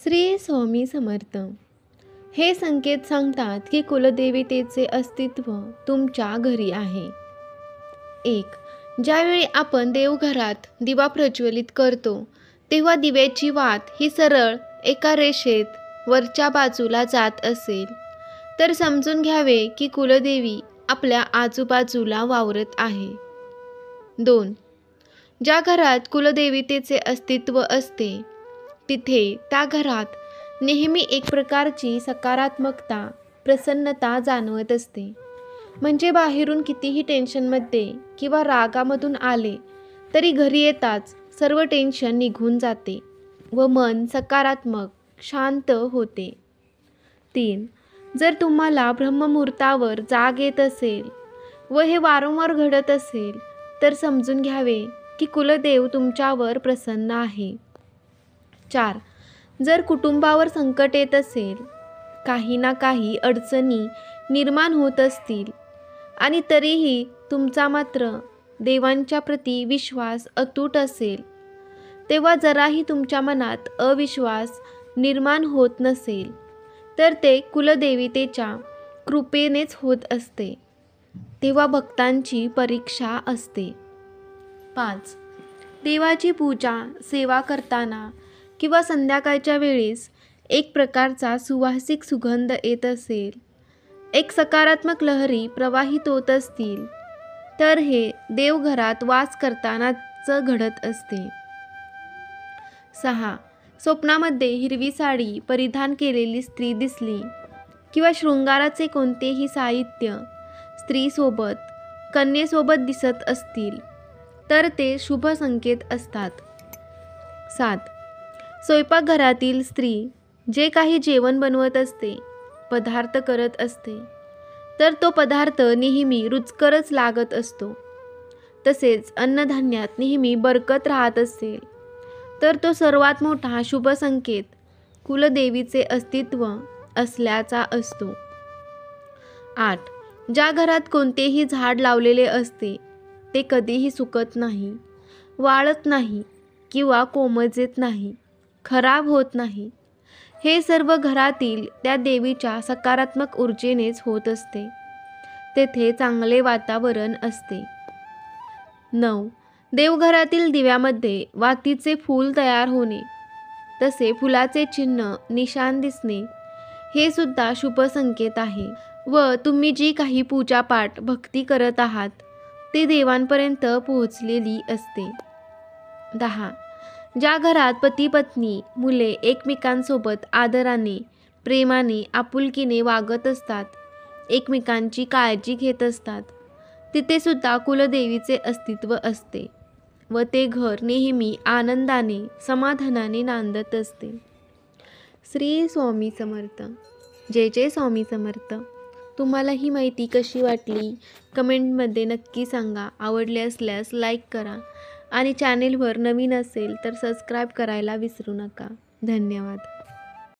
श्री स्वामी समर्थ. हे संकेत सांगतात की कुलदेवतेचे अस्तित्व तुमच्या घरी आहे. 1. ज्यावेळी आपण देवघरात दिवा प्रज्वलित करतो तेव्हा दिव्याची वात ही सरळ एका रेषेत वरच्या बाजूला जात असेल तर समजून घ्यावे की कुलदेवी आपल्या आजूबाजूला वावरत आहे. 2. ज्या घरात कुलदेवतेचे अस्तित्व असते तिथे त्या घरात नेहमी एक प्रकारची सकारात्मकता, प्रसन्नता जाणवत असते. म्हणजे बाहेरून कितीही टेन्शनमध्ये किंवा रागामधून आले तरी घरी येताच सर्व टेन्शन निघून जाते व मन सकारात्मक, शांत होते. 3. जर तुम्हाला ब्रह्ममुहूर्तावर जाग येत असेल व हे वारंवार घडत असेल तर समजून घ्यावे की कुलदेव तुमच्यावर प्रसन्न आहे. 4. जर कुटुंबावर संकट येत असेल, काही ना काही अडचणी निर्माण होत असतील आणि तरीही तुमचा मात्र देवांच्या प्रती विश्वास अतूट असेल, तेव्हा जराही तुमच्या मनात अविश्वास निर्माण होत नसेल तर ते कुलदेवतेच्या कृपेनेच होत असते. तेव्हा भक्तांची परीक्षा असते. 5. देवाची पूजा, सेवा करताना किंवा संध्याकाळच्या वेळेस एक प्रकारचा सुवासिक सुगंध येत असेल, एक सकारात्मक लहरी प्रवाहित होत असतील तर हे देवघरात वास करतानाच घडत असते. 6. स्वप्नामध्ये हिरवी साडी परिधान केलेली स्त्री दिसली किंवा शृंगाराचे कोणतेही साहित्य स्त्रीसोबत, कन्येसोबत दिसत असतील तर ते शुभ संकेत असतात. 7. स्वयंपाकघरातील स्त्री जे काही जेवण बनवत असते, पदार्थ करत असते तर तो पदार्थ नेहमी रुचकरच लागत असतो. तसेच अन्नधान्यात नेहमी बरकत राहत असेल तर तो सर्वात मोठा शुभ संकेत कुलदेवीचे अस्तित्व असल्याचा असतो. 8. ज्या घरात कोणतेही झाड लावलेले असते ते कधीही सुकत नाही, वाळत नाही किंवा कोमेजत नाही, खराब होत नाही. हे सर्व घरातील त्या देवीच्या सकारात्मक ऊर्जेनेच होत असते. तेथे चांगले वातावरण असते. 9. देवघरातील दिव्यामध्ये वातीचे फूल तयार होणे, तसे फुलाचे चिन्ह, निशाण दिसणे हे सुद्धा शुभ संकेत आहे व तुम्ही जी काही पूजापाठ, भक्ती करत आहात ते देवांपर्यंत पोहोचलेली असते. 10. ज्या घरात पती पत्नी, मुले एकमेकांसोबत आदराने, प्रेमाने, आपुलकीने वागत असतात, एकमेकांची काळजी घेत असतात, तिथे सुद्धा कुलदेवीचे अस्तित्व असते व ते घर नेहमी आनंदाने, समाधानाने नांदत असते. श्री स्वामी समर्थ. जय जय स्वामी समर्थ. तुम्हाला ही माहिती कशी वाटली कमेंटमध्ये नक्की सांगा. आवडले असल्यास लाईक करा आणि चॅनेलवर नवीन असेल तर सबस्क्राईब करायला विसरू नका. धन्यवाद.